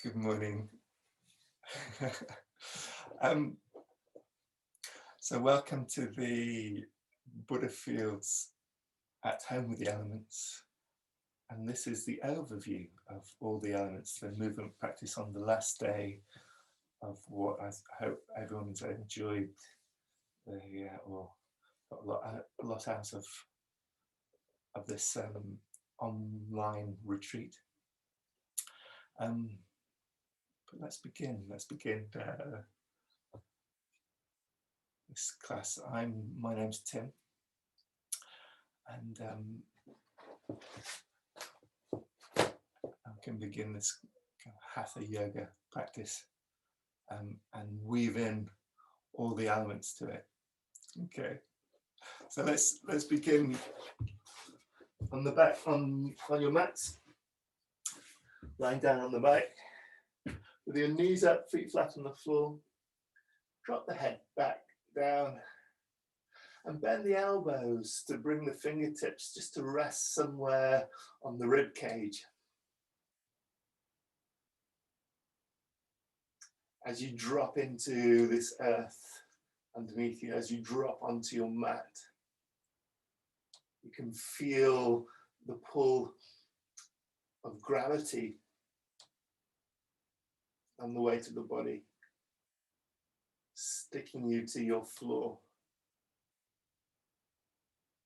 Good morning. um, so welcome to the Buddha Fields at Home with the Elements. And this is the overview of all the elements, the movement practice on the last day of what I hope everyone's enjoyed or got a lot out of this online retreat. But let's begin this class. My name's Tim, and I can begin this kind of Hatha Yoga practice and weave in all the elements to it. Okay, so let's begin on the back, on your mats, lying down on the back with your knees up, feet flat on the floor. Drop the head back down and bend the elbows to bring the fingertips just to rest somewhere on the rib cage. As you drop into this earth underneath you, as you drop onto your mat, you can feel the pull of gravity on the weight of the body, sticking you to your floor.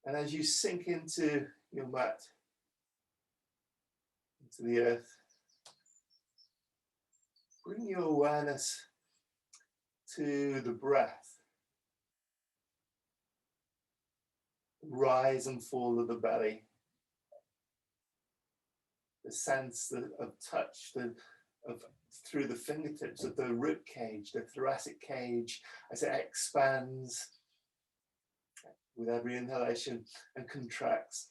And as you sink into your mat, into the earth, bring your awareness to the breath, rise and fall of the belly, the sense of touch, through the fingertips of the rib cage, the thoracic cage, as it expands with every inhalation and contracts.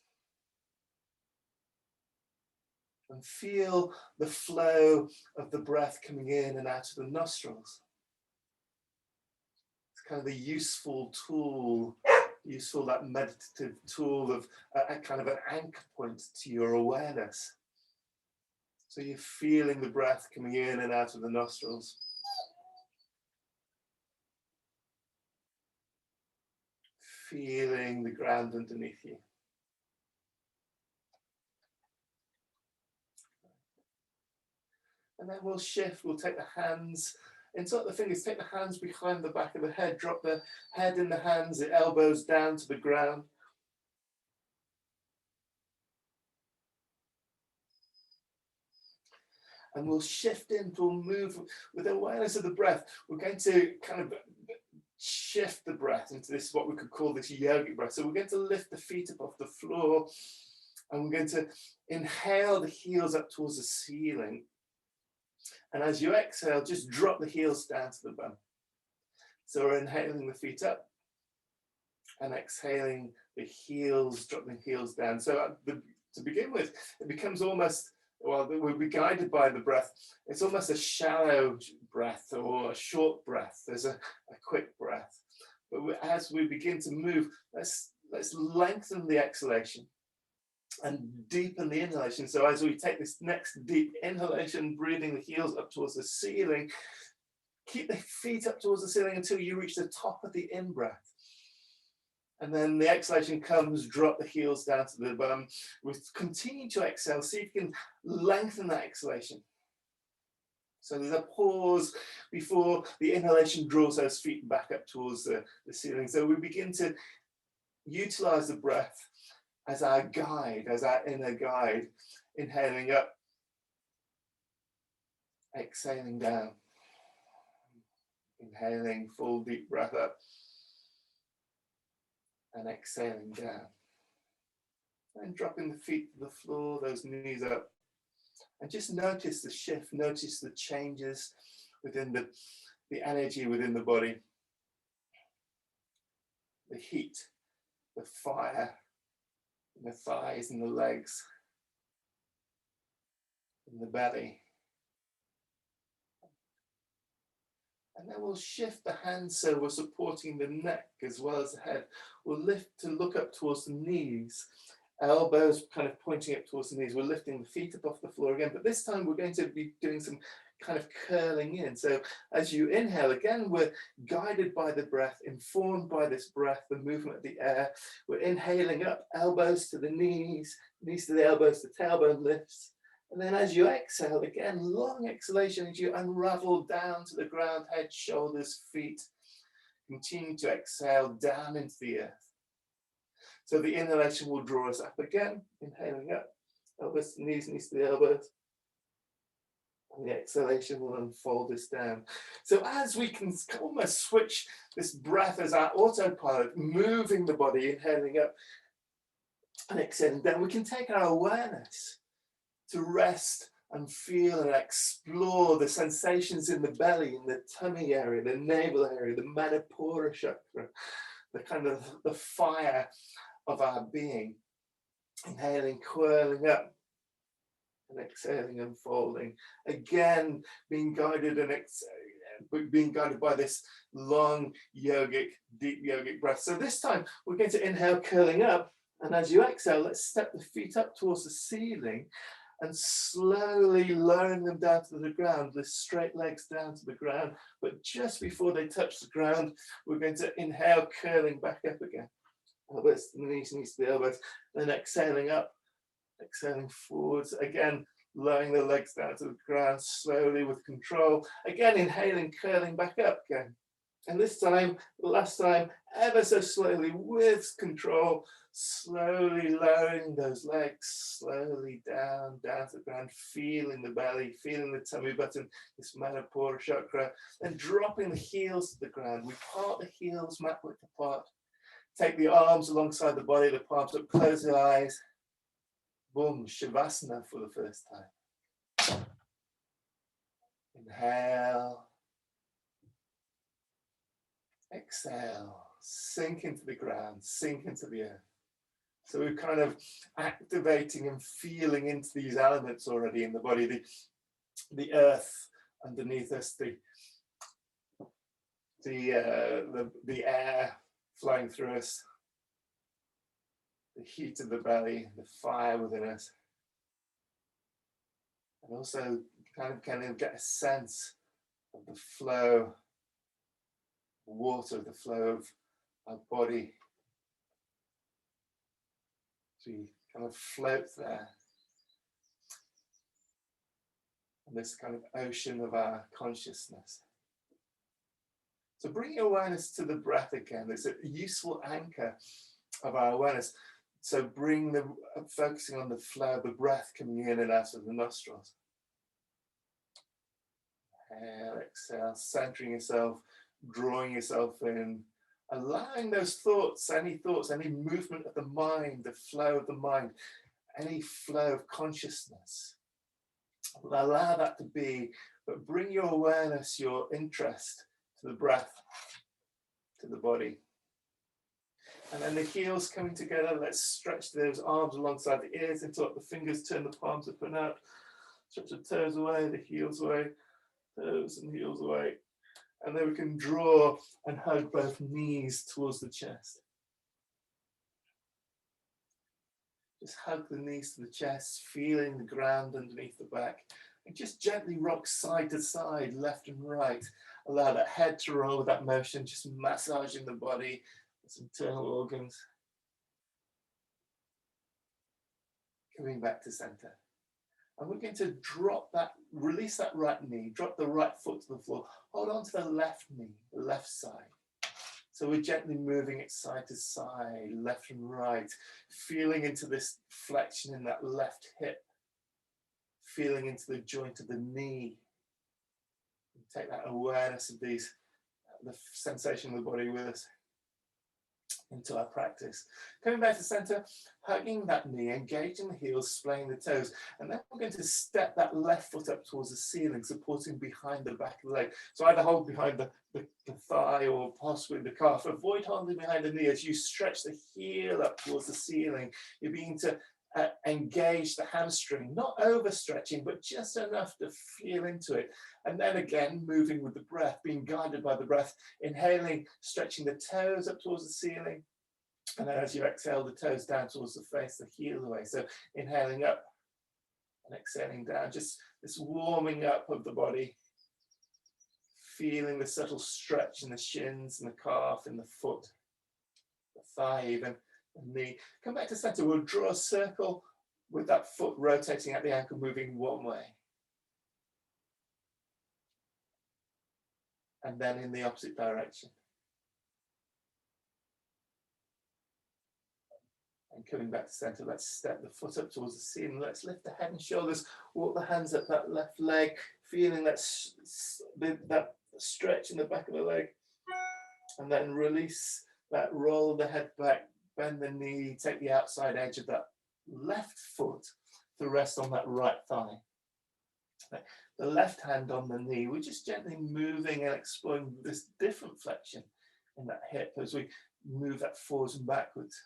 And feel the flow of the breath coming in and out of the nostrils. It's kind of the useful tool, that meditative tool of a kind of an anchor point to your awareness. So you're feeling the breath coming in and out of the nostrils. Feeling the ground underneath you. And then we'll shift, we'll take the hands, insert the fingers, take the hands behind the back of the head, drop the head in the hands, the elbows down to the ground. And we'll shift into, we'll move with awareness of the breath. We're going to kind of shift the breath into this, what we could call this yogic breath. So we're going to lift the feet up off the floor, and we're going to inhale the heels up towards the ceiling. And as you exhale, just drop the heels down to the bum. So we're inhaling the feet up and exhaling the heels, dropping the heels down. So to begin with, it becomes almost, well, we'll be guided by the breath. It's almost a shallow breath or a short breath. There's a quick breath. But as we begin to move, let's lengthen the exhalation and deepen the inhalation. So as we take this next deep inhalation, breathing the heels up towards the ceiling, keep the feet up towards the ceiling until you reach the top of the in-breath. And then the exhalation comes, drop the heels down to the bum. We continue to exhale, see if you can lengthen that exhalation. So there's a pause before the inhalation draws those feet back up towards the ceiling. So we begin to utilize the breath as our guide, as our inner guide, inhaling up, exhaling down, inhaling full deep breath up, and exhaling down. And dropping the feet to the floor, those knees up. And just notice the shift, notice the changes within the energy within the body. The heat, the fire, in the thighs and the legs, in the belly. And then we'll shift the hands so we're supporting the neck as well as the head. We'll lift to look up towards the knees elbows kind of pointing up towards the knees. We're lifting the feet up off the floor again, but this time we're going to be doing some kind of curling in. So as you inhale, again, we're guided by the breath, informed by this breath, the movement of the air. We're inhaling up, elbows to the knees, knees to the elbows, the tailbone lifts. And then as you exhale, again, long exhalation as you unravel down to the ground, head, shoulders, feet. Continue to exhale down into the earth. So the inhalation will draw us up again, inhaling up, elbows to knees, knees to the elbows. And the exhalation will unfold us down. So as we can almost switch this breath as our autopilot, moving the body, inhaling up and exhaling down, we can take our awareness to rest and feel and explore the sensations in the belly, in the tummy area, the navel area, the Manipura chakra, the kind of the fire of our being. Inhaling, curling up, and exhaling, unfolding. Again, being guided by this long yogic, deep yogic breath. So this time we're going to inhale, curling up, and as you exhale, let's step the feet up towards the ceiling and slowly lowering them down to the ground, the straight legs down to the ground. But just before they touch the ground, we're going to inhale, curling back up again. Elbows to the knees, knees to the elbows, then exhaling up, exhaling forwards, again, lowering the legs down to the ground slowly with control. Again, inhaling, curling back up again. And this time, last time, ever so slowly with control, slowly lowering those legs slowly down to the ground, feeling the belly, feeling the tummy button, this Manipura chakra, and dropping the heels to the ground. We part the heels, mat width apart. Take the arms alongside the body, the palms up, close the eyes. Boom, Shavasana for the first time. Inhale. Exhale. Sink into the ground, sink into the earth. So we're kind of activating and feeling into these elements already in the body, the earth underneath us, the air flowing through us, the heat of the belly, the fire within us, and also kind of get a sense of the flow, water, the flow of our body. So we kind of float there, in this kind of ocean of our consciousness. So bring your awareness to the breath again. It's a useful anchor of our awareness. So bring the focusing on the flow, the breath coming in and out of the nostrils. Inhale, exhale, centering yourself, drawing yourself in, allowing those thoughts, any movement of the mind, the flow of the mind, any flow of consciousness. Allow that to be, but bring your awareness, your interest to the breath, to the body. And then the heels coming together, let's stretch those arms alongside the ears until the fingers turn the palms up and out. Stretch the toes away, the heels away, toes and heels away. And then we can draw and hug both knees towards the chest. Just hug the knees to the chest, feeling the ground underneath the back. And just gently rock side to side, left and right. Allow that head to roll with that motion, just massaging the body, its internal organs. Coming back to center. And we're going to drop that, release that right knee, drop the right foot to the floor. Hold on to the left knee, the left side. So we're gently moving it side to side, left and right, feeling into this flexion in that left hip, feeling into the joint of the knee. Take that awareness of the sensation of the body with us into our practice. Coming back to center, hugging that knee, engaging the heels, splaying the toes, and then we're going to step that left foot up towards the ceiling, supporting behind the back of the leg. So either hold behind the thigh or possibly the calf. Avoid holding behind the knee as you stretch the heel up towards the ceiling. You're beginning to engage the hamstring, not overstretching, but just enough to feel into it. And then again, moving with the breath, being guided by the breath, inhaling, stretching the toes up towards the ceiling, And then as you exhale, the toes down towards the face, the heel away. So inhaling up and exhaling down, just this warming up of the body, feeling the subtle stretch in the shins and the calf and the foot, the thigh even, the knee. Come back to center. We'll draw a circle with that foot rotating at the ankle, moving one way. And then in the opposite direction. And coming back to center, let's step the foot up towards the ceiling. Let's lift the head and shoulders, walk the hands up that left leg, feeling that stretch in the back of the leg. And then release that, roll the head back, bend the knee, take the outside edge of that left foot to rest on that right thigh. The left hand on the knee, we're just gently moving and exploring this different flexion in that hip as we move that forwards and backwards.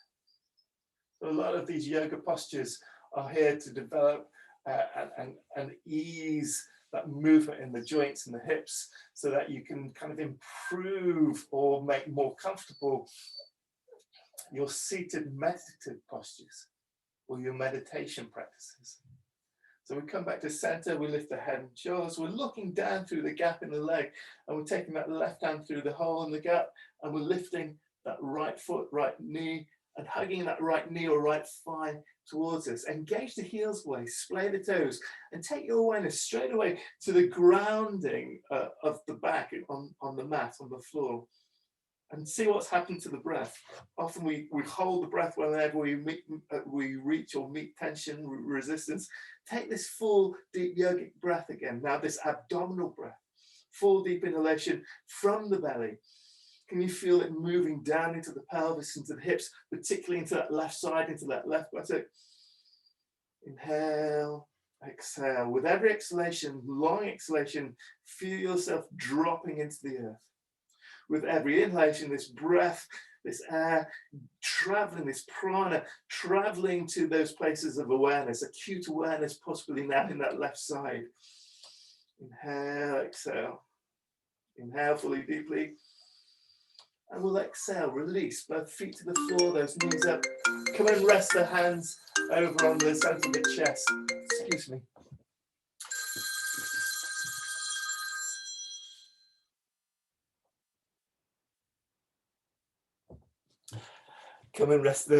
So a lot of these yoga postures are here to develop and ease that movement in the joints and the hips so that you can kind of improve or make more comfortable your seated meditative postures or your meditation practices. So we come back to center, we lift the head and shoulders, we're looking down through the gap in the leg, and we're taking that left hand through the hole in the gap, and we're lifting that right foot, right knee, and hugging that right knee or right thigh towards us. Engage the heels away, splay the toes, and take your awareness straight away to the grounding of the back on the mat, on the floor. And see what's happened to the breath. Often we hold the breath whenever we reach or meet tension, resistance. Take this full deep yogic breath again. Now this abdominal breath, full deep inhalation from the belly. Can you feel it moving down into the pelvis, into the hips, particularly into that left side, into that left buttock? Inhale, exhale. With every exhalation, long exhalation, feel yourself dropping into the earth. With every inhalation, this breath, this air, traveling, this prana, traveling to those places of awareness, acute awareness, possibly now in that left side. Inhale, exhale. Inhale fully, deeply. And we'll exhale, release, both feet to the floor, those knees up. Come and rest the hands over on the center of the chest. Excuse me. Come and rest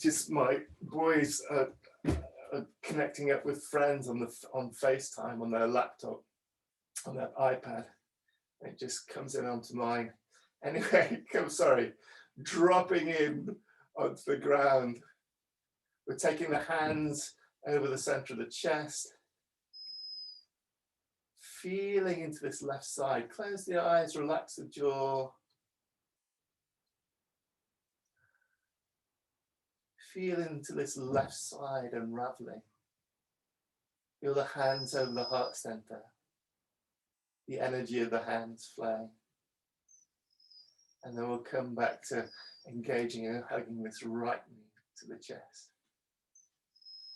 just my boys are connecting up with friends on FaceTime, on their laptop, on their iPad. It just comes in onto mine. Anyway, dropping in onto the ground. We're taking the hands over the center of the chest. Feeling into this left side. Close the eyes, relax the jaw. Feel into this left side unraveling. Feel the hands over the heart center. The energy of the hands flowing. And then we'll come back to engaging and hugging this right knee to the chest.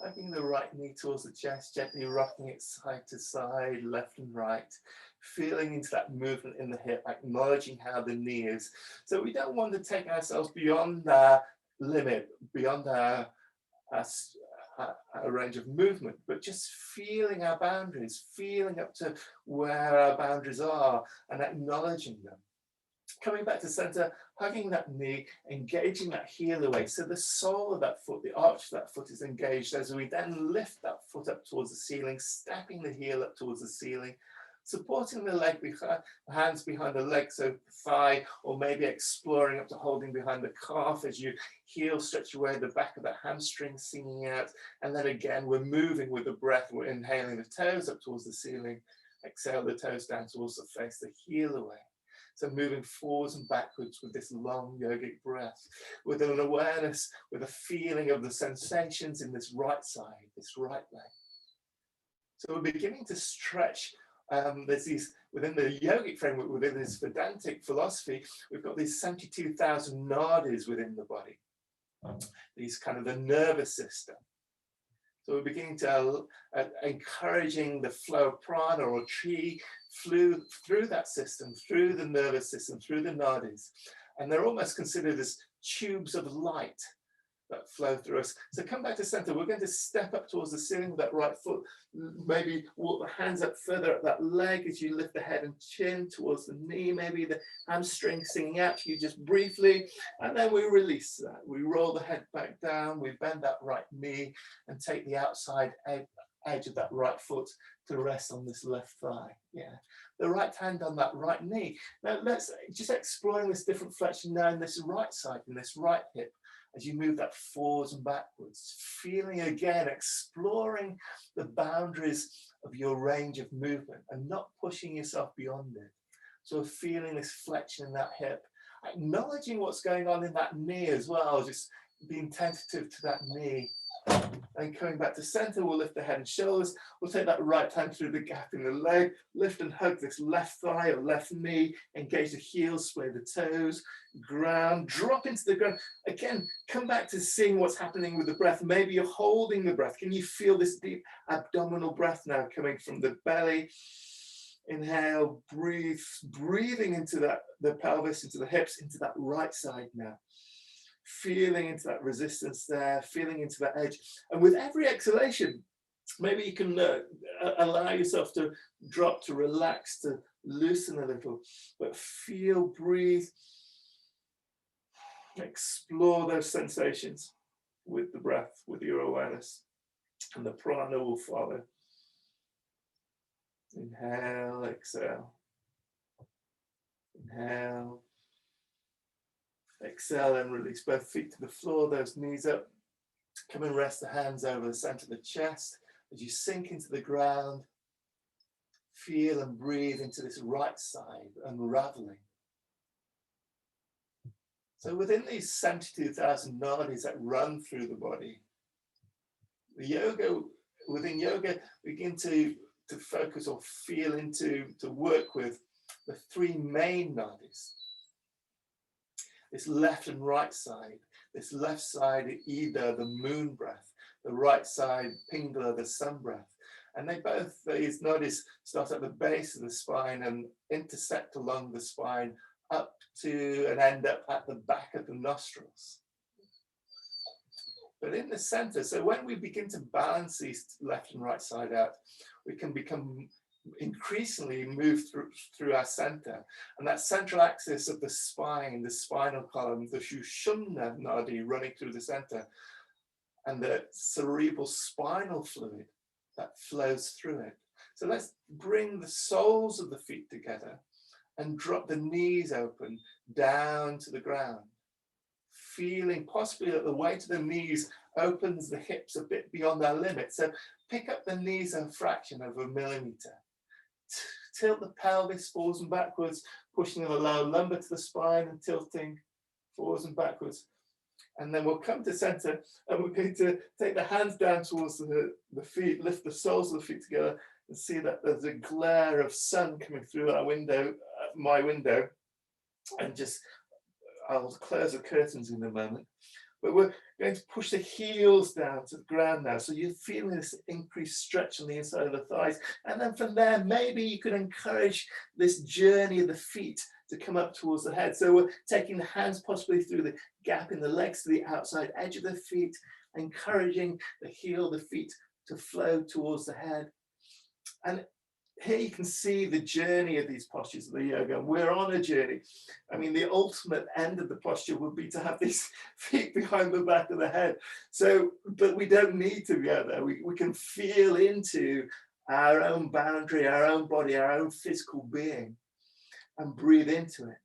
Hugging the right knee towards the chest, gently rocking it side to side, left and right. Feeling into that movement in the hip, acknowledging how the knee is. So we don't want to take ourselves beyond our limit, beyond our range of movement, but just feeling our boundaries, feeling up to where our boundaries are and acknowledging them. Coming back to center, hugging that knee, engaging that heel away. So the sole of that foot, the arch of that foot is engaged as we then lift that foot up towards the ceiling, stepping the heel up towards the ceiling, supporting the leg behind, the hands behind the leg, so the thigh, or maybe exploring up to holding behind the calf as you heel stretch away the back of the hamstring, singing out. And then again, we're moving with the breath. We're inhaling the toes up towards the ceiling, exhale the toes down towards the face, the heel away. So moving forwards and backwards with this long yogic breath, with an awareness, with a feeling of the sensations in this right side, this right leg. So we're beginning to stretch. There's these, within the yogic framework, within this Vedantic philosophy, we've got these 72,000 nadis within the body, these kind of the nervous system. So we're beginning to encouraging the flow of prana or chi through that system, through the nervous system, through the nadis. And they're almost considered as tubes of light that flow through us. So come back to center. We're going to step up towards the ceiling with that right foot. Maybe walk the hands up further up that leg as you lift the head and chin towards the knee. Maybe the hamstring singing out to you just briefly. And then we release that. We roll the head back down. We bend that right knee and take the outside edge of that right foot to rest on this left thigh. Yeah, the right hand on that right knee. Now let's just exploring this different flexion now in this right side, in this right hip, as you move that forwards and backwards, feeling again, exploring the boundaries of your range of movement and not pushing yourself beyond it. So feeling this flexion in that hip, acknowledging what's going on in that knee as well, just being tentative to that knee. And coming back to center, we'll lift the head and shoulders. We'll take that right hand through the gap in the leg, lift and hug this left thigh or left knee, engage the heels, splay the toes, ground, drop into the ground. Again, come back to seeing what's happening with the breath. Maybe you're holding the breath. Can you feel this deep abdominal breath now coming from the belly? Inhale, breathing into that, the pelvis, into the hips, into that right side now. Feeling into that resistance there, feeling into that edge. And with every exhalation, maybe you can allow yourself to drop, to relax, to loosen a little, but feel, breathe, explore those sensations with the breath, with your awareness, and the prana will follow. Inhale, exhale. Inhale. Exhale and release both feet to the floor, those knees up. Come and rest the hands over the center of the chest. As you sink into the ground, feel and breathe into this right side, unraveling. So within these 72,000 nadis that run through the body, within yoga, begin to focus or feel into, to work with the three main nadis. This left and right side. This left side, Ida, the moon breath. The right side, Pingala, the sun breath. And these nadis start at the base of the spine and intersect along the spine up to and end up at the back of the nostrils. But in the center, so when we begin to balance these left and right side out, we can become increasingly move through our center, and that central axis of the spine, the spinal column, the Shushumna nadi running through the center, and the cerebral spinal fluid that flows through it. So let's bring the soles of the feet together and drop the knees open down to the ground, feeling possibly that the weight of the knees opens the hips a bit beyond their limit. So pick up the knees a fraction of a millimeter. Tilt the pelvis forwards and backwards, pushing the lower lumbar to the spine and tilting forwards and backwards. And then we'll come to center and we're going to take the hands down towards the feet, lift the soles of the feet together and see that there's a glare of sun coming through our window, my window. And just, I'll close the curtains in a moment. But we're going to push the heels down to the ground now. So you're feeling this increased stretch on the inside of the thighs. And then from there, maybe you could encourage this journey of the feet to come up towards the head. So we're taking the hands possibly through the gap in the legs to the outside edge of the feet, encouraging the heel of the feet to flow towards the head. And here you can see the journey of these postures of the yoga. We're on a journey. I mean, the ultimate end of the posture would be to have these feet behind the back of the head. So, but we don't need to go there. We can feel into our own boundary, our own body, our own physical being, and breathe into it.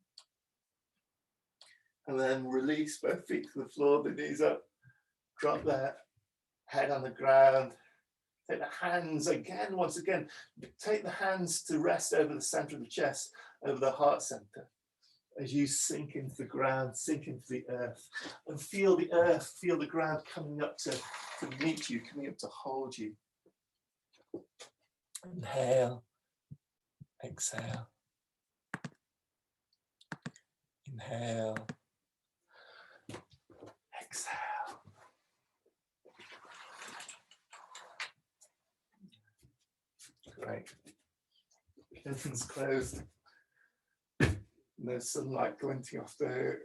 And then release both feet to the floor, the knees up, drop the head on the ground. Take the hands again, once again, take the hands to rest over the center of the chest, over the heart center, as you sink into the ground, sink into the earth, and feel the earth, feel the ground coming up to meet you, coming up to hold you. Inhale, exhale. Inhale, exhale. Great. Curtains closed. No sunlight glinting off the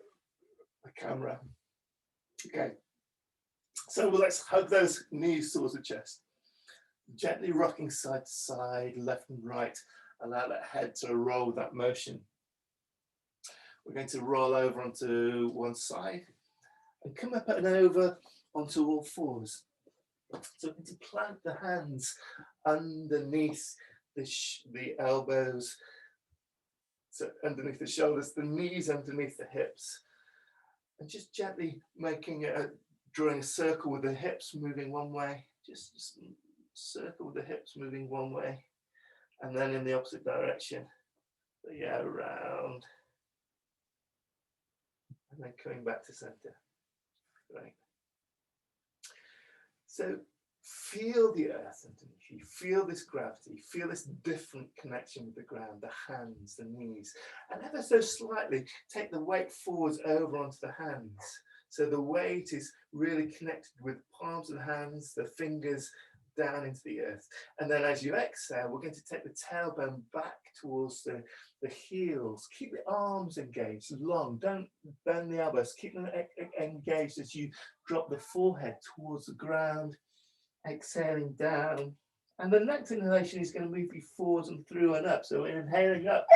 my camera. Okay, so let's hug those knees towards the chest. Gently rocking side to side, left and right. Allow that head to roll with that motion. We're going to roll over onto one side and come up and over onto all fours. So we're going to plant the hands underneath the elbows, so underneath the shoulders, the knees underneath the hips, and just gently drawing a circle with the hips moving one way, just circle with the hips moving one way, and then in the opposite direction. So yeah, around, and then coming back to center. Right. So feel the earth underneath you, feel this gravity, feel this different connection with the ground, the hands, the knees, and ever so slightly take the weight forwards over onto the hands. So the weight is really connected with the palms of the hands, the fingers down into the earth. And then as you exhale, we're going to take the tailbone back towards the heels. Keep the arms engaged, long. Don't bend the elbows. Keep them engaged as you drop the forehead towards the ground, exhaling down. And the next inhalation is going to move you forwards and through and up. So we're inhaling up.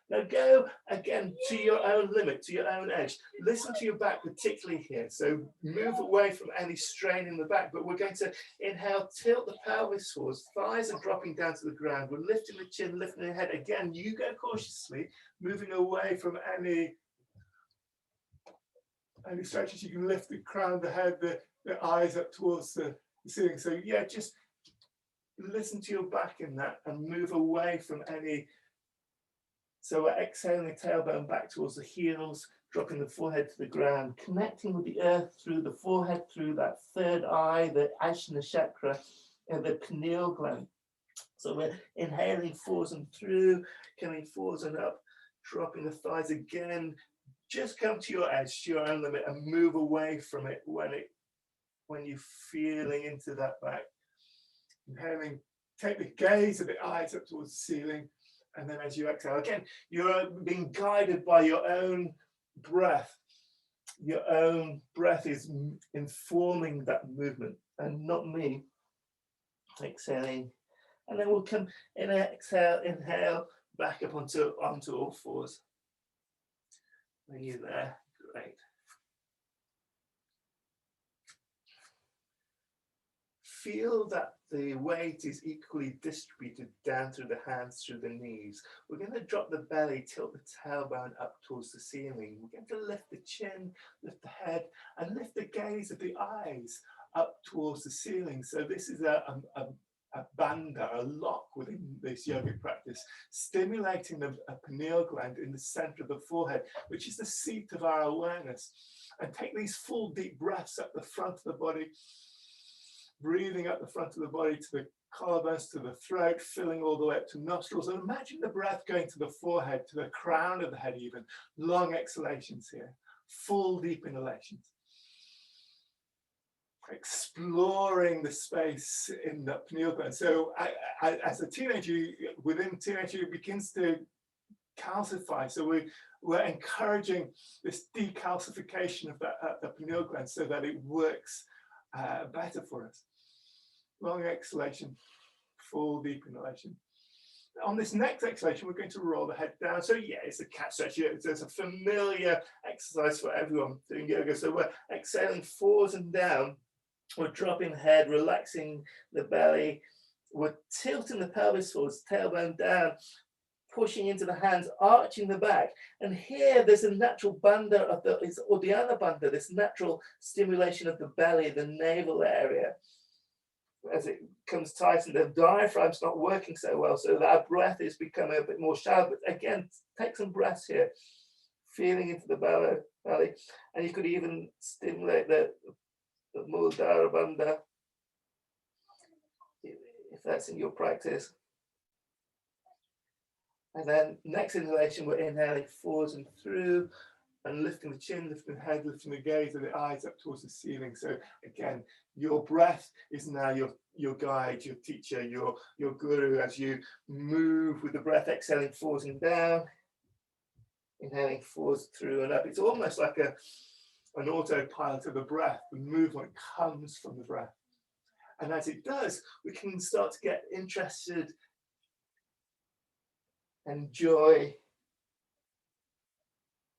Now go again to your own limit, to your own edge. Listen to your back, particularly here. So move away from any strain in the back, but we're going to inhale, tilt the pelvis forwards, thighs are dropping down to the ground. We're lifting the chin, lifting the head. Again, you go cautiously, moving away from any stretches. You can lift the crown, the head, the eyes up towards the ceiling. So yeah, just listen to your back in that and move away from any. So we're exhaling the tailbone back towards the heels, dropping the forehead to the ground, connecting with the earth through the forehead, through that third eye, the Ajna chakra, and the pineal gland. So we're inhaling forwards and through, coming forwards and up, dropping the thighs again. Just come to your edge, to your own limit, and move away from it when you're feeling into that back. Inhaling, take the gaze of the eyes up towards the ceiling. And then as you exhale, again, you're being guided by your own breath. Your own breath is informing that movement and not me. Exhaling. And then we'll come in, exhale, inhale, back up onto all fours. When you're there, great. Feel that the weight is equally distributed down through the hands, through the knees. We're going to drop the belly, tilt the tailbone up towards the ceiling. We're going to lift the chin, lift the head, and lift the gaze of the eyes up towards the ceiling. So this is a bandha, a lock within this yogic practice, stimulating the pineal gland in the center of the forehead, which is the seat of our awareness. And take these full deep breaths up the front of the body, breathing up the front of the body to the collarbones, to the throat, filling all the way up to nostrils. And imagine the breath going to the forehead, to the crown of the head even. Long exhalations here, full deep inhalations. Exploring the space in the pineal gland. So as a teenager, within teenager, it begins to calcify. So we're encouraging this decalcification of the pineal gland so that it works better for us. Long exhalation, full deep inhalation. On this next exhalation, we're going to roll the head down. So yeah, it's a cat stretch. It's a familiar exercise for everyone doing yoga. So we're exhaling forwards and down. We're dropping the head, relaxing the belly. We're tilting the pelvis forwards, tailbone down, pushing into the hands, arching the back. And here there's a natural bandha of it's Uddiyana bandha, this natural stimulation of the belly, the navel area. As it comes tight and the diaphragm's not working so well, so that our breath is becoming a bit more shallow. But again, take some breaths here, feeling into the belly. And you could even stimulate the Muladhara bandha, if that's in your practice. And then next inhalation, we're inhaling forwards and through, and lifting the chin, lifting the head, lifting the gaze of the eyes up towards the ceiling. So again, your breath is now your guide, your teacher, your guru, as you move with the breath, exhaling forwards and down, inhaling forwards through and up. It's almost like an autopilot of the breath. The movement comes from the breath. And as it does, we can start to get interested, enjoy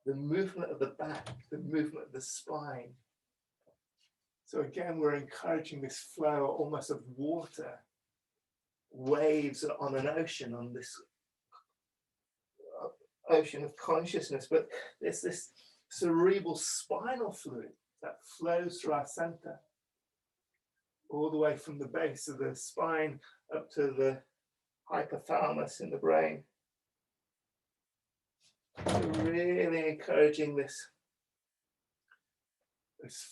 the movement of the back, the movement of the spine. So again, we're encouraging this flow almost of water, waves on an ocean, on this ocean of consciousness. But there's this cerebral spinal fluid that flows through our center, all the way from the base of the spine up to the hypothalamus in the brain. So really encouraging this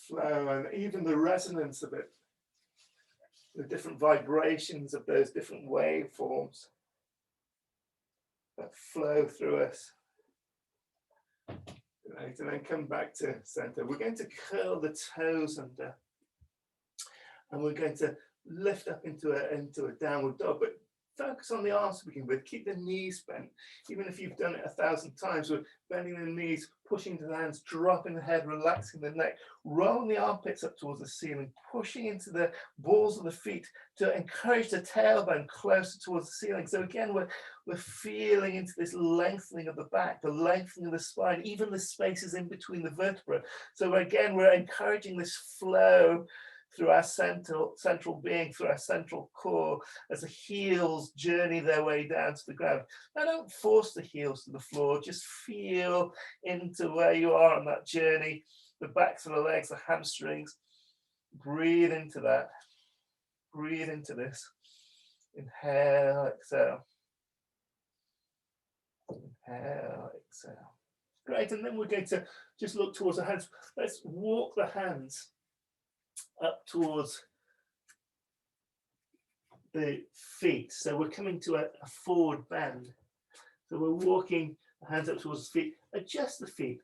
flow, and even the resonance of it, the different vibrations of those different waveforms that flow through us. Right, and then come back to center. We're going to curl the toes under, and we're going to lift up into a downward dog, but focus on the arms to begin with. Keep the knees bent. Even if you've done it 1,000 times, we're bending the knees, pushing to the hands, dropping the head, relaxing the neck, rolling the armpits up towards the ceiling, pushing into the balls of the feet to encourage the tailbone closer towards the ceiling. So again, we're feeling into this lengthening of the back, the lengthening of the spine, even the spaces in between the vertebrae. So again, we're encouraging this flow through our central being, through our central core, as the heels journey their way down to the ground. Now, don't force the heels to the floor, just feel into where you are on that journey, the backs of the legs, the hamstrings. Breathe into that. Breathe into this. Inhale, exhale. Inhale, exhale. Great, and then we're going to just look towards the hands. Let's walk the hands up towards the feet. So we're coming to a forward bend. So we're walking the hands up towards the feet. Adjust the feet.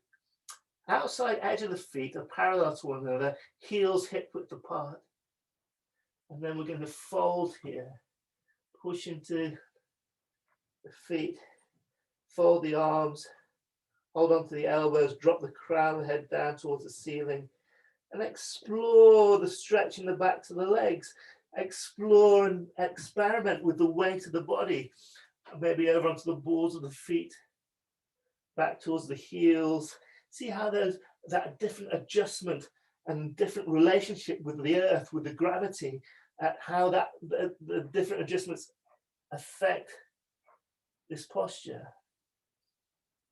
Outside edge of the feet are parallel to one another, heels hip width apart. And then we're going to fold here. Push into the feet. Fold the arms. Hold on to the elbows. Drop the crown of the head down towards the ceiling. And explore the stretch in the backs of the legs. Explore and experiment with the weight of the body. Maybe over onto the balls of the feet, back towards the heels. See how there's that different adjustment and different relationship with the earth, with the gravity, how that the different adjustments affect this posture.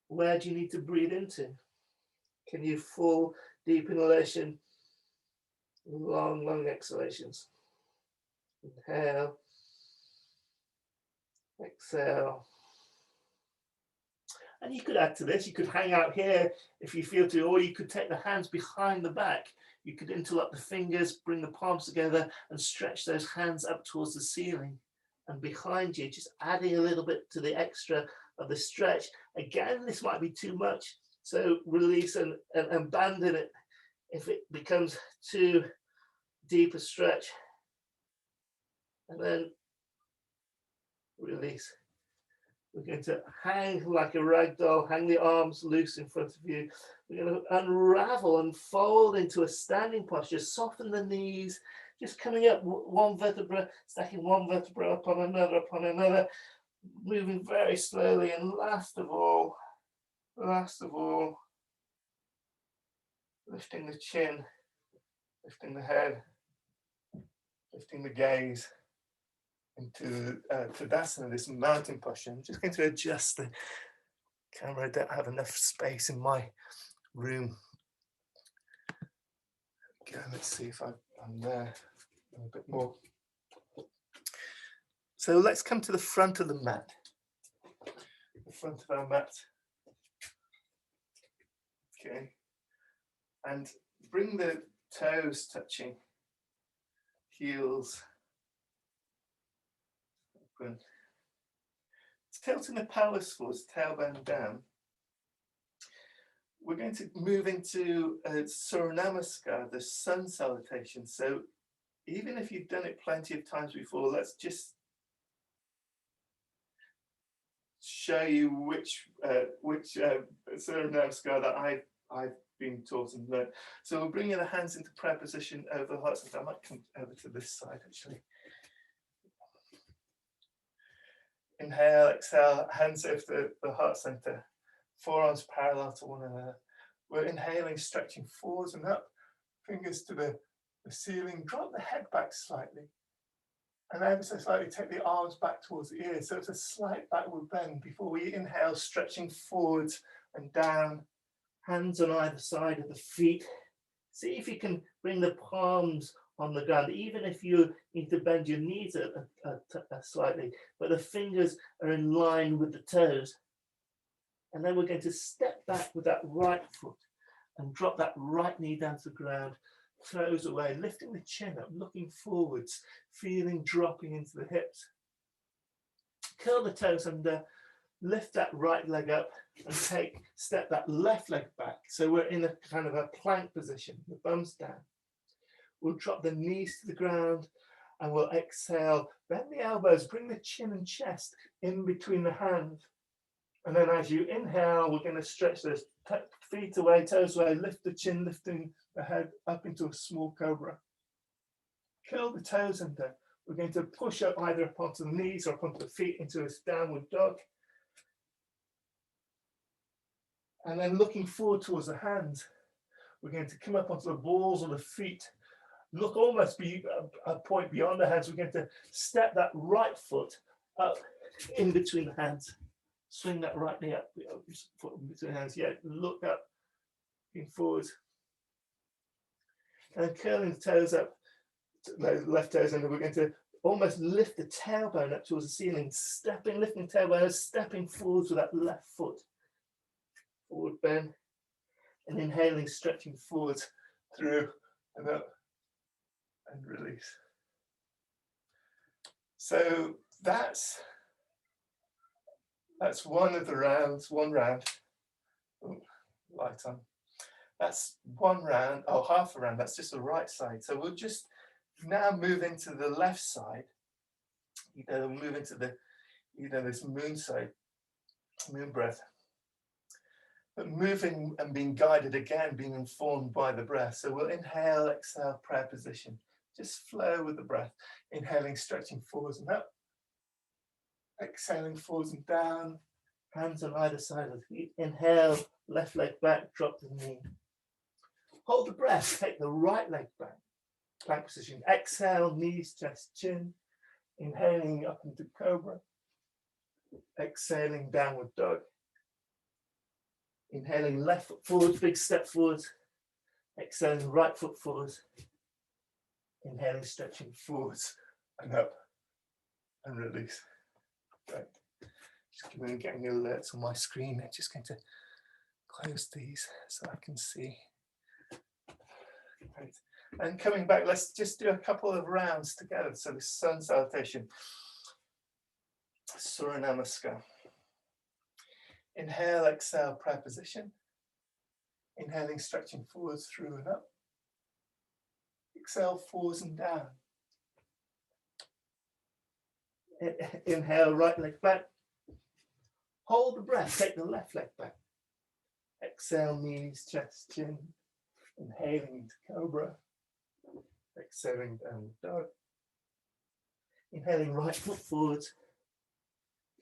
Where do you need to breathe into? Can you full deep inhalation, long exhalations? Inhale, exhale. And you could add to this, you could hang out here if you feel to, or you could take the hands behind the back. You could interlock the fingers, bring the palms together and stretch those hands up towards the ceiling. And behind you, just adding a little bit to the extra of the stretch. Again, this might be too much, so release and abandon it if it becomes too deep a stretch. And then release. We're going to hang like a rag doll, hang the arms loose in front of you. We're going to unravel and fold into a standing posture, soften the knees, just coming up one vertebra, stacking one vertebra upon another, moving very slowly. And last of all, lifting the chin, lifting the head, lifting the gaze into Tadasana, this mountain posture. I'm just going to adjust the camera. I don't have enough space in my room. Okay, let's see if I'm there a bit more. So let's come to the front of the mat. The front of our mat. Okay. And bring the toes touching, heels open. Tilting the pelvis forwards, tailbone down. We're going to move into Surya Namaskar, the sun salutation. So even if you've done it plenty of times before, let's just show you which Surya Namaskar that I I've been taught and learned. So we're bringing the hands into prayer position over the heart center. I might come over to this side actually. Inhale, exhale, hands over the heart center, forearms parallel to one another. We're inhaling, stretching forwards and up, fingers to the ceiling, drop the head back slightly. And ever so slightly take the arms back towards the ears. So it's a slight backward bend before we inhale, stretching forwards and down, hands on either side of the feet. See if you can bring the palms on the ground, even if you need to bend your knees slightly, but the fingers are in line with the toes. And then we're going to step back with that right foot and drop that right knee down to the ground, toes away, lifting the chin up, looking forwards, feeling dropping into the hips. Curl the toes under, lift that right leg up and step that left leg back. So we're in a kind of a plank position, the bum's down. We'll drop the knees to the ground and we'll exhale, bend the elbows, bring the chin and chest in between the hands. And then as you inhale, we're going to stretch those feet away, toes away, lift the chin, lifting the head up into a small cobra. Curl the toes under. We're going to push up either up onto the knees or up onto the feet into this downward dog. And then looking forward towards the hands, we're going to come up onto the balls of the feet. Look almost a point beyond the hands. We're going to step that right foot up in between the hands. Swing that right knee up, foot in between the hands. Yeah, look up, looking forward. And curling the toes up, the left toes, and we're going to almost lift the tailbone up towards the ceiling, lifting the tailbone, stepping forwards with that left foot. Forward bend, and inhaling, stretching forwards through and up and release. So that's one of the rounds, one round. Oh, light on. That's one round, half a round, that's just the right side. So we'll just now move into the left side. We'll move into this moon side, moon breath. But moving and being guided again, being informed by the breath. So we'll inhale, exhale, prayer position. Just flow with the breath. Inhaling, stretching forwards and up. Exhaling, forwards and down. Hands on either side of the feet. Inhale, left leg back, drop the knee. Hold the breath, take the right leg back. Plank position. Exhale, knees, chest, chin. Inhaling up into cobra. Exhaling, downward dog. Inhaling, left foot forwards, big step forwards. Exhaling, right foot forwards. Inhaling, stretching forwards and up and release. Right. Just getting alerts on my screen. I'm just going to close these so I can see. Right. And coming back, let's just do a couple of rounds together. So the sun salutation, Surya Namaskar. Inhale, exhale, prayer position. Inhaling, stretching forwards through and up. Exhale, forwards and down. Inhale, right leg back. Hold the breath, take the left leg back. Exhale, knees, chest, chin. Inhaling into cobra. Exhaling, down dog. Inhaling, right foot forwards.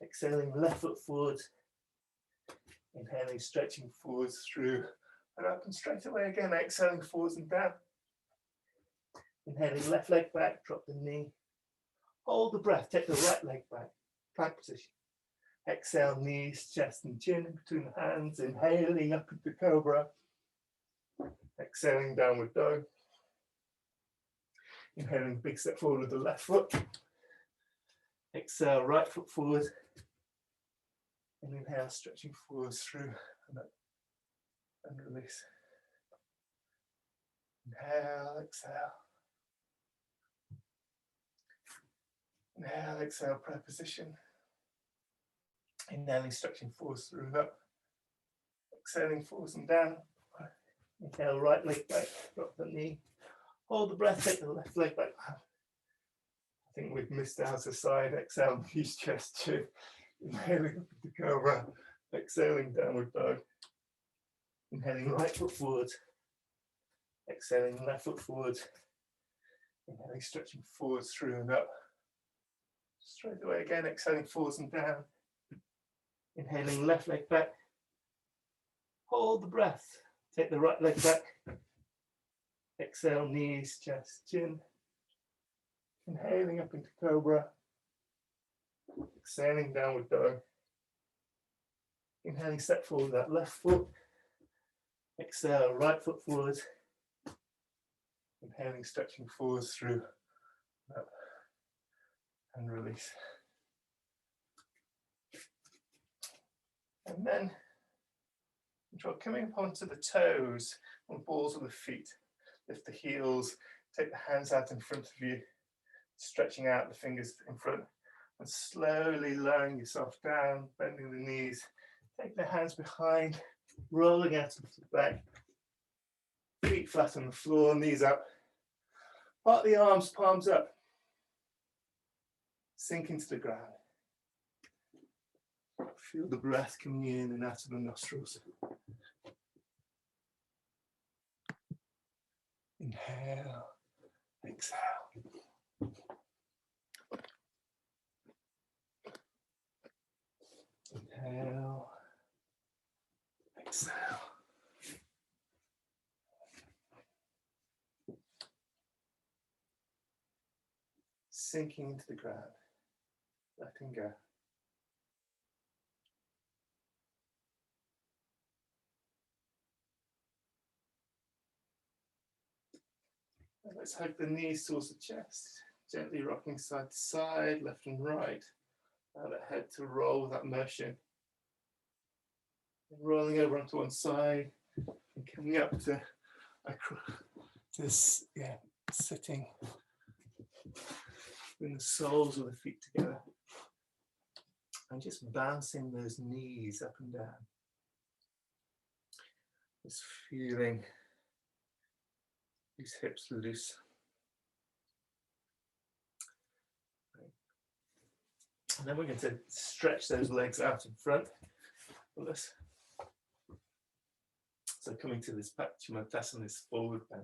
Exhaling, left foot forwards. Inhaling, stretching forwards through and up and straight away again. Exhaling, forwards and down. Inhaling, left leg back, drop the knee. Hold the breath, take the right leg back, plank position. Exhale, knees, chest and chin in between the hands. Inhaling up into cobra. Exhaling, downward dog. Inhaling, big step forward with the left foot. Exhale, right foot forward. And inhale, stretching forwards through and up and release. Inhale, exhale. Inhale, exhale, prayer position. Inhaling, stretching forwards through and up. Exhaling, forwards and down. Inhale, right leg back, drop the knee. Hold the breath, take the left leg back. I think we've missed out a side. Exhale, knees, chest, chin. Inhaling up into cobra. Exhaling, downward dog. Inhaling right foot forward. Exhaling left foot forward. Inhaling, stretching forwards through and up. Straight away again, exhaling forwards and down. Inhaling left leg back. Hold the breath. Take the right leg back. Exhale, knees, chest, chin. Inhaling up into cobra. Exhaling, downward dog. Inhaling, step forward that left foot. Exhale, right foot forward. Inhaling, stretching forwards through. Up. And release. And then control coming up onto the toes on the balls of the feet. Lift the heels, take the hands out in front of you, stretching out the fingers in front, and slowly lowering yourself down, bending the knees. Take the hands behind, rolling out of the back, feet flat on the floor, knees up. Part the arms, palms up. Sink into the ground. Feel the breath coming in and out of the nostrils. Inhale, exhale. Inhale, exhale. Sinking into the ground, letting go. And let's hug the knees towards the chest, gently rocking side to side, left and right. Allow the head to roll with that motion. And rolling over onto one side and coming up to this, sitting. Bring the soles of the feet together. And just bouncing those knees up and down. Just feeling these hips loose. And then we're going to stretch those legs out in front of us. So coming to this Paschimottanasana, this forward bend.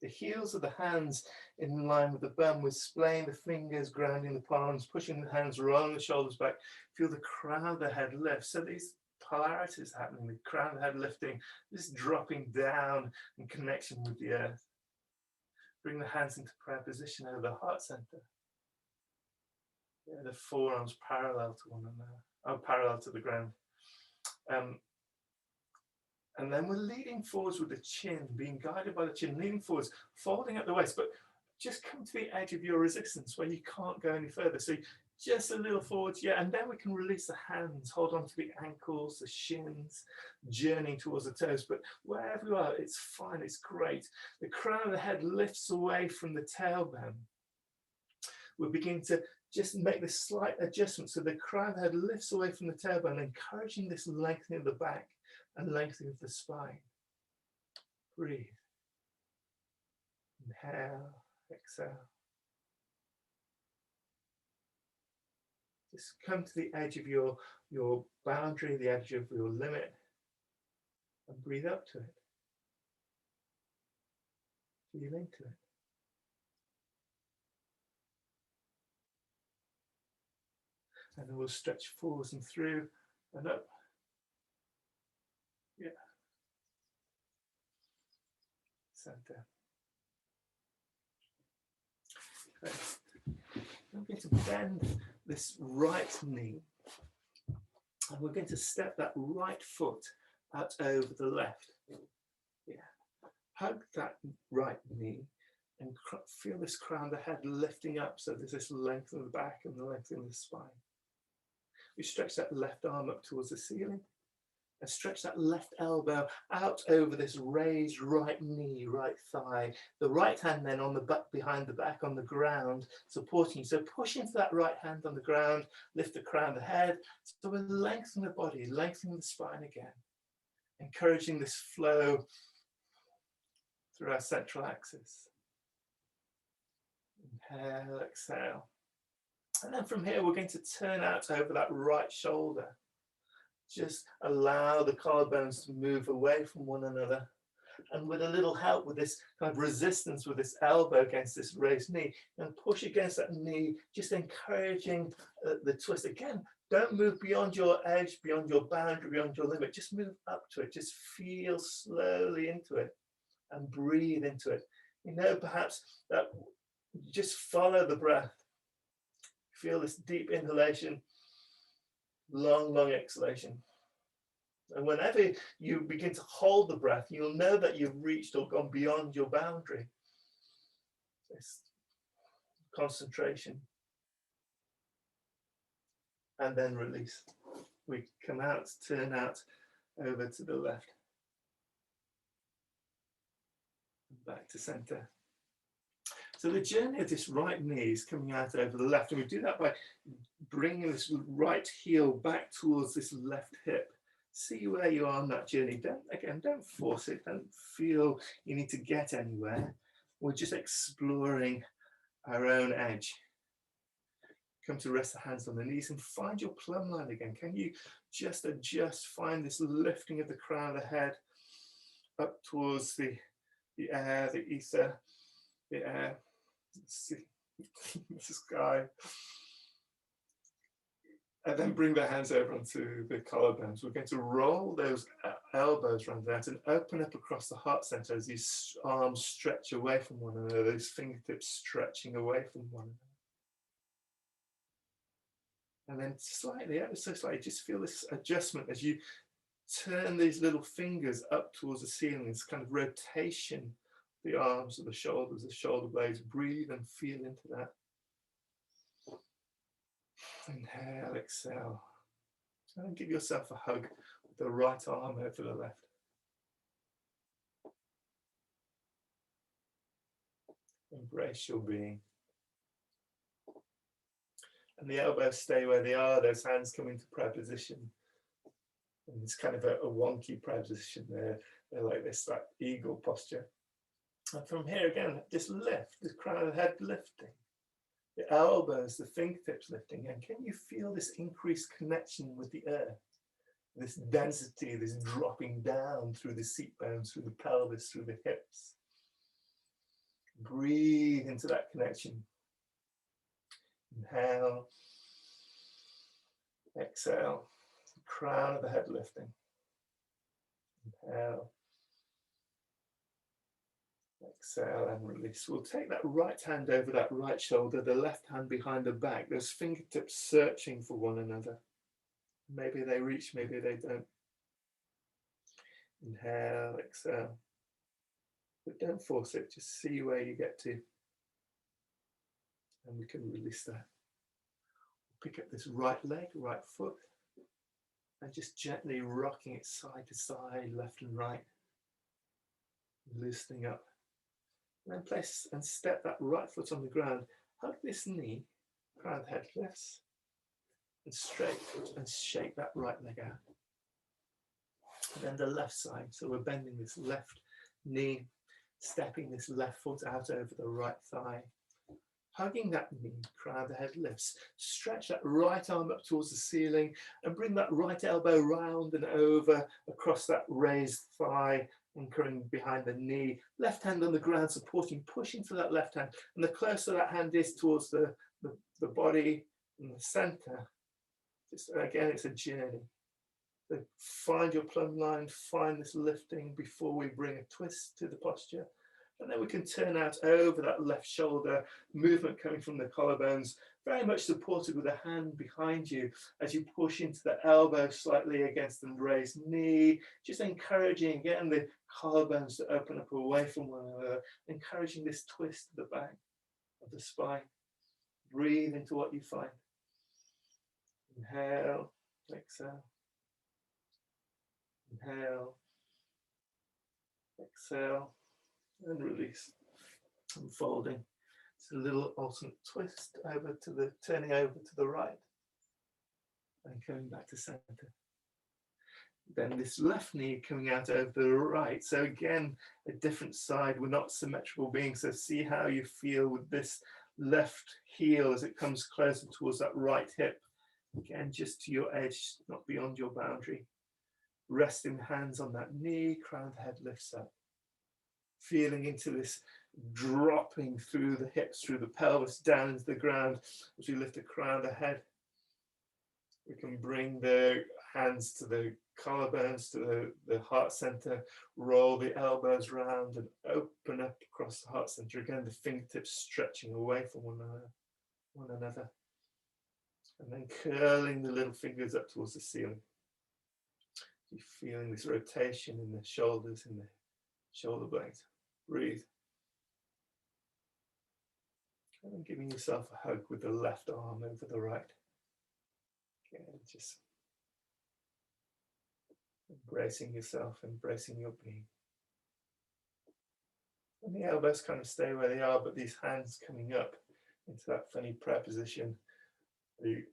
The heels of the hands in line with the bum, with splaying the fingers, grounding the palms, pushing the hands, rolling the shoulders back. Feel the crown of the head lift. So these polarities happening, the crown of the head lifting, this dropping down in connection with the earth. Bring the hands into prayer position over the heart center. The forearms parallel to one another, parallel to the ground. And then we're leading forwards with the chin, being guided by the chin, leaning forwards, folding at the waist, but just come to the edge of your resistance where you can't go any further. So just a little forwards, and then we can release the hands, hold on to the ankles, the shins, journeying towards the toes. But wherever you are, it's fine, it's great. The crown of the head lifts away from the tailbone. We begin to just make this slight adjustment so the crown of the head lifts away from the tailbone, encouraging this lengthening of the back and lengthening of the spine. Breathe. Inhale, exhale. Just come to the edge of your boundary, the edge of your limit, and breathe up to it. Feel into it. And then we'll stretch forwards and through and up. Center. Okay. I'm going to bend this right knee, and we're going to step that right foot out over the left. Hug that right knee and feel this crown of the head lifting up, so there's this length of the back and the length of the spine. We stretch that left arm up towards the ceiling and stretch that left elbow out over this raised right knee, right thigh. The right hand then on the back, behind the back on the ground, supporting you. So push into that right hand on the ground, lift the crown of the head. So we're lengthening the body, lengthening the spine again, encouraging this flow through our central axis. Inhale, exhale. And then from here, we're going to turn out over that right shoulder. Just allow the collarbones to move away from one another. And with a little help with this kind of resistance with this elbow against this raised knee, and push against that knee, just encouraging the twist. Again, don't move beyond your edge, beyond your boundary, beyond your limit. Just move up to it. Just feel slowly into it and breathe into it. You know, perhaps that just follow the breath. Feel this deep inhalation, long exhalation. And whenever you begin to hold the breath, you'll know that you've reached or gone beyond your boundary. This concentration. And then release. We come out, turn out over to the left. Back to center. So the journey of this right knee is coming out over the left. And we do that by bringing this right heel back towards this left hip. See where you are on that journey. Don't force it. Don't feel you need to get anywhere. We're just exploring our own edge. Come to rest the hands on the knees and find your plumb line again. Can you just adjust, find this lifting of the crown of the head up towards the air, the ether, the air, the sky. And then bring the hands over onto the collarbones. We're going to roll those elbows around that and open up across the heart center as these arms stretch away from one another, those fingertips stretching away from one another. And then slightly, ever so slightly, just feel this adjustment as you turn these little fingers up towards the ceiling, this kind of rotation, the arms or the shoulders, the shoulder blades. Breathe and feel into that. Inhale, exhale. And give yourself a hug with the right arm over the left. Embrace your being. And the elbows stay where they are, those hands come into prayer position. And it's kind of a wonky prayer position there. They're like this, like eagle posture. And from here again, just lift, the crown of the head lifting. The elbows, the fingertips lifting. And can you feel this increased connection with the earth? This density, this dropping down through the seat bones, through the pelvis, through the hips. Breathe into that connection. Inhale. Exhale. Crown of the head lifting. Inhale. Exhale and release. We'll take that right hand over that right shoulder, the left hand behind the back, those fingertips searching for one another. Maybe they reach, maybe they don't. Inhale, exhale. But don't force it, just see where you get to. And we can release that. Pick up this right leg, right foot, and just gently rocking it side to side, left and right. Loosening up. And then place and step that right foot on the ground. Hug this knee, crown of the head lifts, and straight, and shake that right leg out. And then the left side. So we're bending this left knee, stepping this left foot out over the right thigh. Hugging that knee, crown of the head lifts. Stretch that right arm up towards the ceiling and bring that right elbow round and over across that raised thigh, anchoring behind the knee. Left hand on the ground, supporting, pushing to that left hand. And the closer that hand is towards the body and the center, just again, it's a journey. So find your plumb line, find this lifting before we bring a twist to the posture. And then we can turn out over that left shoulder, movement coming from the collarbones, very much supported with a hand behind you as you push into the elbow slightly against the raised knee, just encouraging again the collarbones to open up away from one another, encouraging this twist to the back of the spine. Breathe into what you find. Inhale, exhale. Inhale, exhale. And release, unfolding. It's a little alternate twist over to the, turning over to the right and coming back to center. Then this left knee coming out over the right. So again, a different side. We're not symmetrical beings. So see how you feel with this left heel as it comes closer towards that right hip. Again, just to your edge, not beyond your boundary. Resting the hands on that knee, crown of the head lifts up. Feeling into this dropping through the hips, through the pelvis, down into the ground. As we lift the crown of the head, we can bring the hands to the collarbones, to the heart center, roll the elbows round and open up across the heart center. Again, the fingertips stretching away from one another. And then curling the little fingers up towards the ceiling. You're feeling this rotation in the shoulders, in the shoulder blades. Breathe. And then giving yourself a hug with the left arm over the right. Again, just embracing yourself, embracing your being. And the elbows kind of stay where they are, but these hands coming up into that funny prayer position. The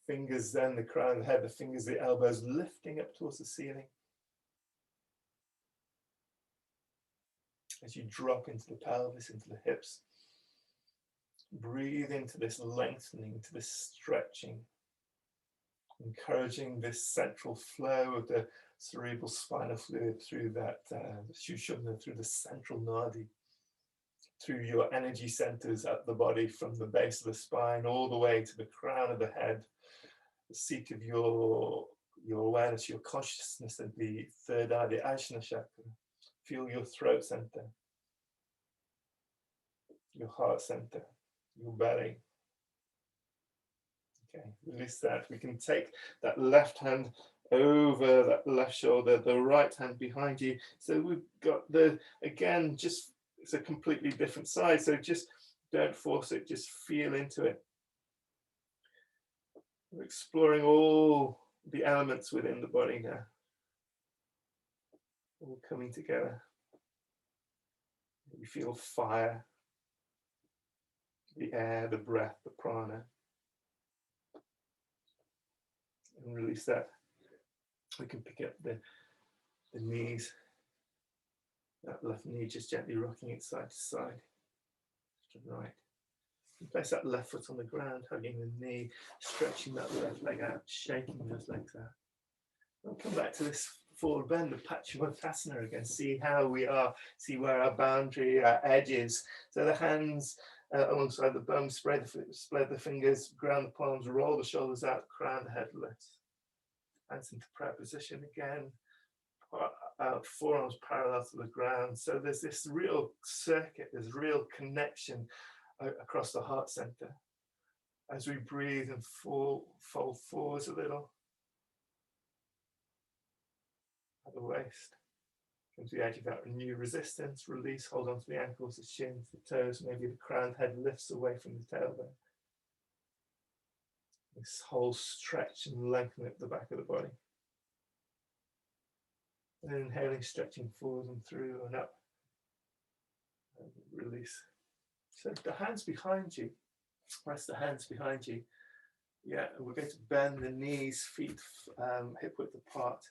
fingers then, the crown of the head, the fingers, the elbows lifting up towards the ceiling. As you drop into the pelvis, into the hips. Breathe into this lengthening, to this stretching. Encouraging this central flow of the cerebral spinal fluid through that Sushumna, through the central nadi, through your energy centers at the body, from the base of the spine all the way to the crown of the head, the seat of your awareness, your consciousness at the third eye, the Ajna chakra. Feel your throat center, your heart center, your belly. Okay, release that. We can take that left hand over that left shoulder, the right hand behind you. So we've got again, just it's a completely different side. So just don't force it, just feel into it. We're exploring all the elements within the body now. All coming together. You feel fire, the air, the breath, the prana. And release that. We can pick up the knees, that left knee just gently rocking it side to side, left and right. And place that left foot on the ground, hugging the knee, stretching that left leg out, shaking those legs out. We'll come back to this forward bend, the Paschimottanasana again, see how we are, see where our boundary, our edge is. So the hands alongside the bum, spread the fingers, ground the palms, roll the shoulders out, crown the head lifts. Hands into prayer position again, forearms parallel to the ground. So there's this real circuit, there's real connection across the heart center. As we breathe and fold forwards a little. At the waist. Come to the edge of that new resistance, release, hold on to the ankles, the shins, the toes, maybe the crowned head lifts away from the tailbone. This whole stretch and lengthen at the back of the body. And then inhaling, stretching forward and through and up. And release. So the hands behind you, press the hands behind you. Yeah, and we're going to bend the knees, feet hip width apart.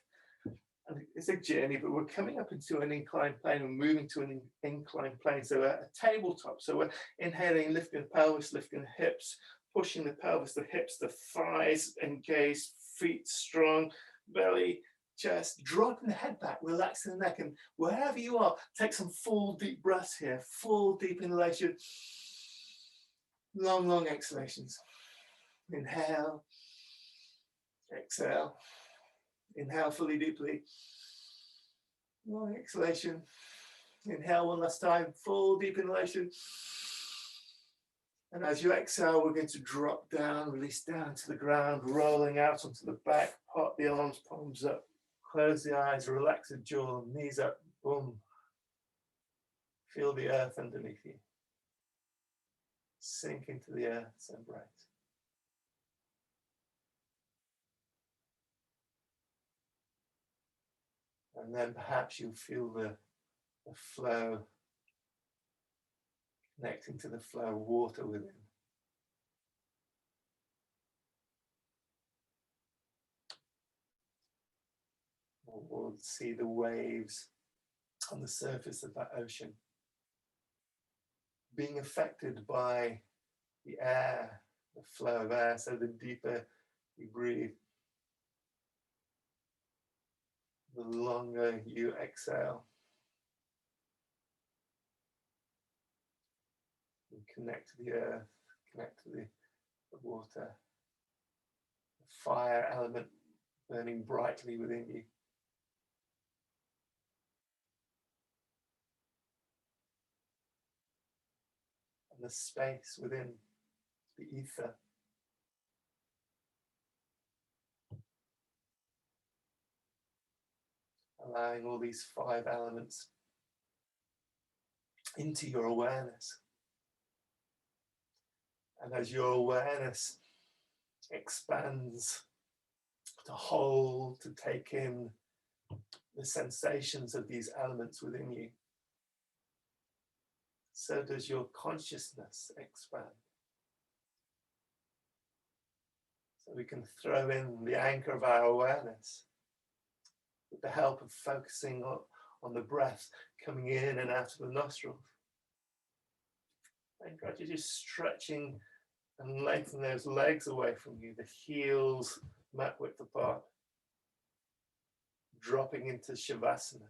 And it's a journey, but we're coming up into an inclined plane. We're moving to an inclined plane. So a tabletop. So we're inhaling, lifting the pelvis, lifting the hips, pushing the pelvis, the hips, the thighs engaged, feet strong, belly, chest, dropping the head back, relaxing the neck. And wherever you are, take some full deep breaths here. Full deep inhalation. Long, long exhalations. Inhale. Exhale. Inhale fully, deeply. Long exhalation. Inhale one last time. Full deep inhalation. And as you exhale, we're going to drop down, release down to the ground, rolling out onto the back. Pot the arms, palms up. Close the eyes, relax the jaw, knees up. Boom. Feel the earth underneath you. Sink into the earth's embrace. And then perhaps you'll feel the flow, connecting to the flow of water within. Or we'll see the waves on the surface of that ocean being affected by the air, the flow of air. So the deeper breathe, the longer you exhale. And connect to the earth, connect to the water, the fire element burning brightly within you. And the space within the ether. Allowing all these 5 elements into your awareness. And as your awareness expands to hold, to take in the sensations of these elements within you, so does your consciousness expand. So we can throw in the anchor of our awareness with the help of focusing on the breath coming in and out of the nostrils. And gradually just stretching and lengthening those legs away from you, the heels mat width apart, dropping into Shavasana.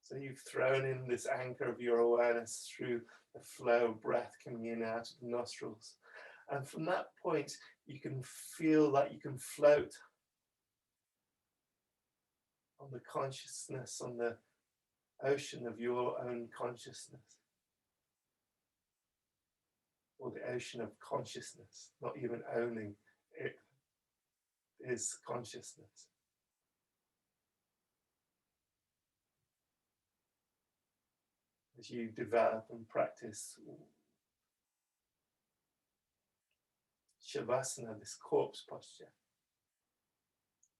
So you've thrown in this anchor of your awareness through the flow of breath coming in and out of the nostrils. And from that point, you can feel that you can float on the consciousness, on the ocean of your own consciousness. Or the ocean of consciousness, not even owning it is consciousness. As you develop and practice Shavasana, this corpse posture.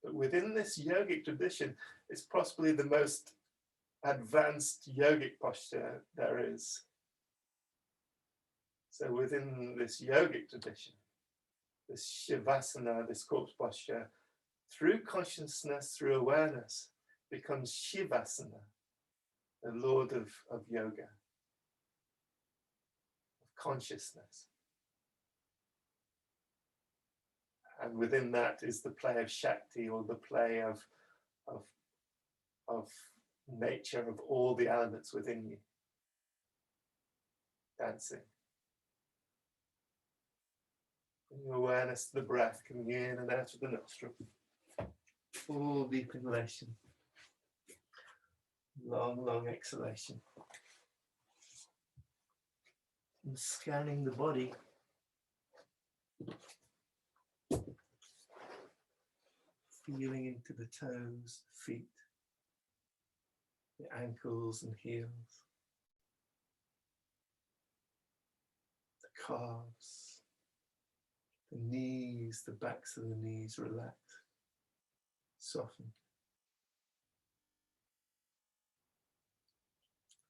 But within this yogic tradition, it's possibly the most advanced yogic posture there is. So within this yogic tradition, this Shavasana, this corpse posture, through consciousness, through awareness, becomes Shivasana, the Lord of yoga, of consciousness. And within that is the play of Shakti, or the play of nature, of all the elements within you, dancing. Bring your awareness to the breath coming in and out of the nostril. Full deep inhalation. Long, long exhalation. And scanning the body. Feeling into the toes, feet, the ankles and heels, the calves, the knees, the backs of the knees relax, soften.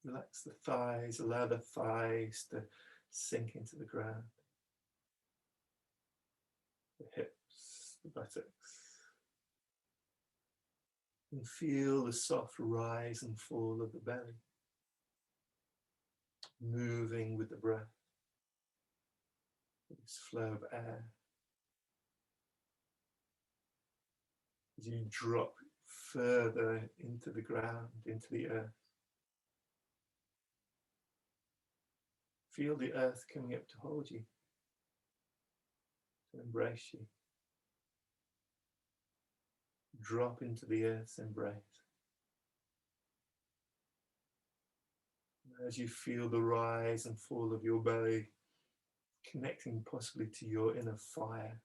Relax the thighs, allow the thighs to sink into the ground, the hips, the buttocks. And feel the soft rise and fall of the belly, moving with the breath, this flow of air. As you drop further into the ground, into the earth. Feel the earth coming up to hold you, to embrace you. Drop into the earth's embrace. As you feel the rise and fall of your belly, connecting possibly to your inner fire,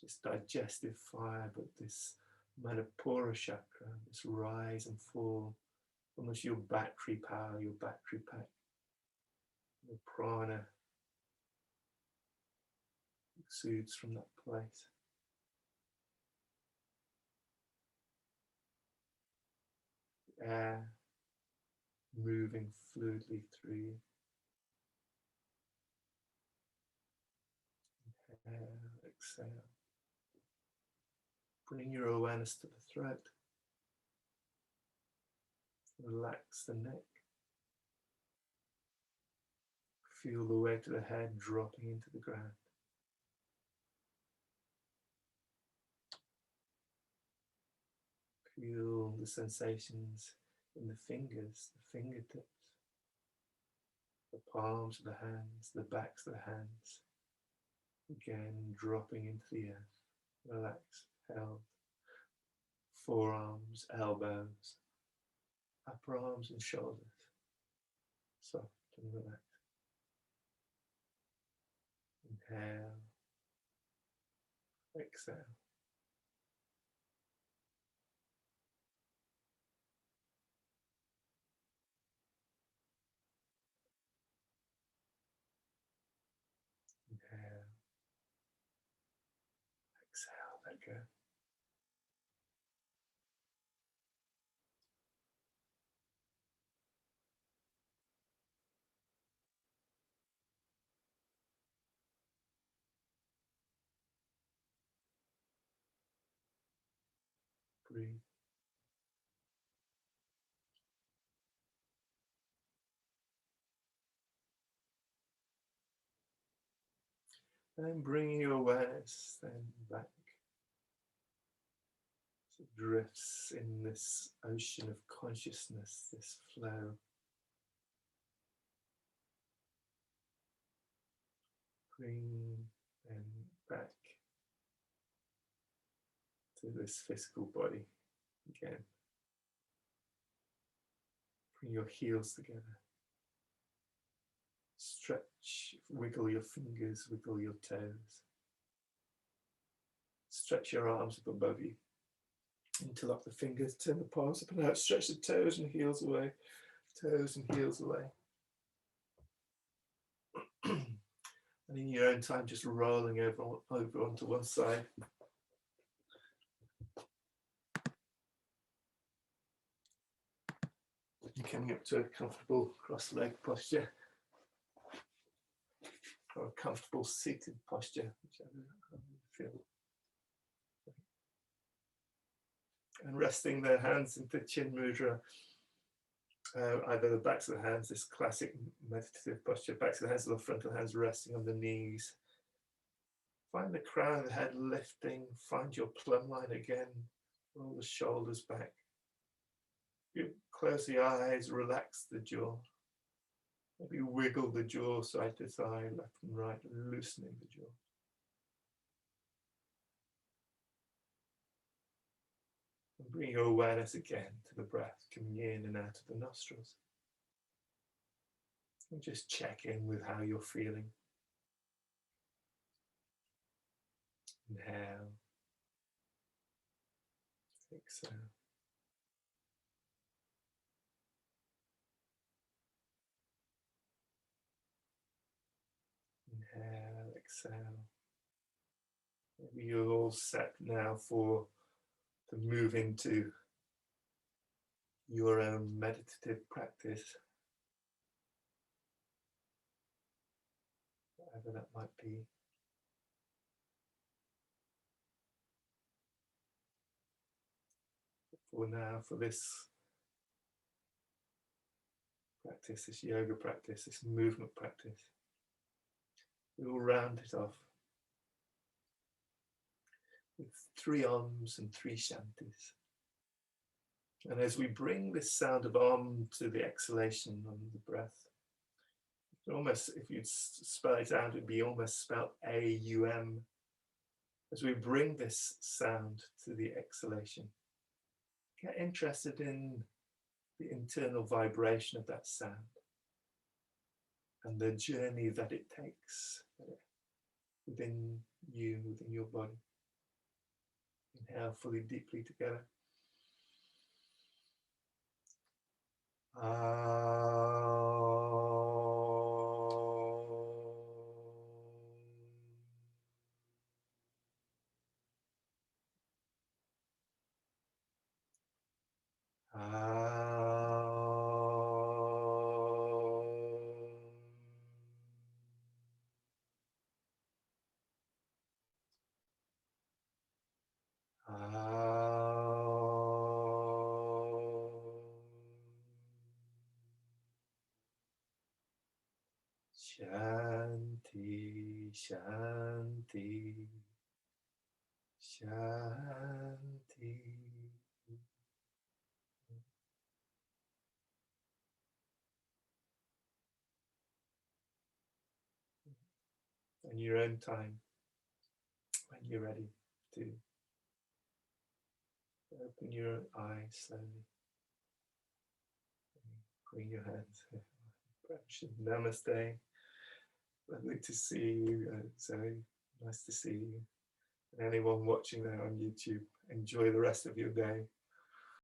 this digestive fire, but this Manipura chakra, this rise and fall, almost your battery power, your battery pack, your prana exudes from that place. Air moving fluidly through you. Inhale, exhale. Bring your awareness to the throat. Relax the neck. Feel the weight of the head dropping into the ground. Feel the sensations in the fingers, the fingertips, the palms of the hands, the backs of the hands. Again, dropping into the earth. Relaxed, held. Forearms, elbows, upper arms and shoulders. Soft and relaxed. Inhale. Exhale. Inhale. Exhale. Let go. Breathe. And bringing your awareness then back. So it drifts in this ocean of consciousness, this flow. Bring them back to this physical body again. Bring your heels together. Stretch, wiggle your fingers, wiggle your toes. Stretch your arms up above you. Interlock the fingers, turn the palms up and out. Stretch the toes and heels away. Toes and heels away. And in your own time, just rolling over onto one side. And coming up to a comfortable cross-leg posture. Or a comfortable seated posture, whichever you feel. And resting their hands into Chin Mudra, either the backs of the hands, this classic meditative posture, backs of the hands or the front of the hands resting on the knees. Find the crown of the head lifting, find your plumb line again, roll the shoulders back. You close the eyes, relax the jaw. Maybe wiggle the jaw side to side, left and right, loosening the jaw. And bring your awareness again to the breath, coming in and out of the nostrils. And just check in with how you're feeling. Inhale. Exhale. Inhale, exhale. Maybe you're all set now to move into your own meditative practice, whatever that might be. For now, for this practice, this yoga practice, this movement practice, we'll round it off with 3 Oms and 3 Shantis. And as we bring this sound of Om to the exhalation on the breath, almost, if you'd spell it out, it'd be almost spelled A-U-M. As we bring this sound to the exhalation, get interested in the internal vibration of that sound and the journey that it takes within you, within your body. Inhale fully, deeply together. Shanti, Shanti, Shanti. In your own time, when you're ready to open your eyes slowly, bring your hands, namaste. Lovely to see you. So nice to see you. And anyone watching there on YouTube, enjoy the rest of your day.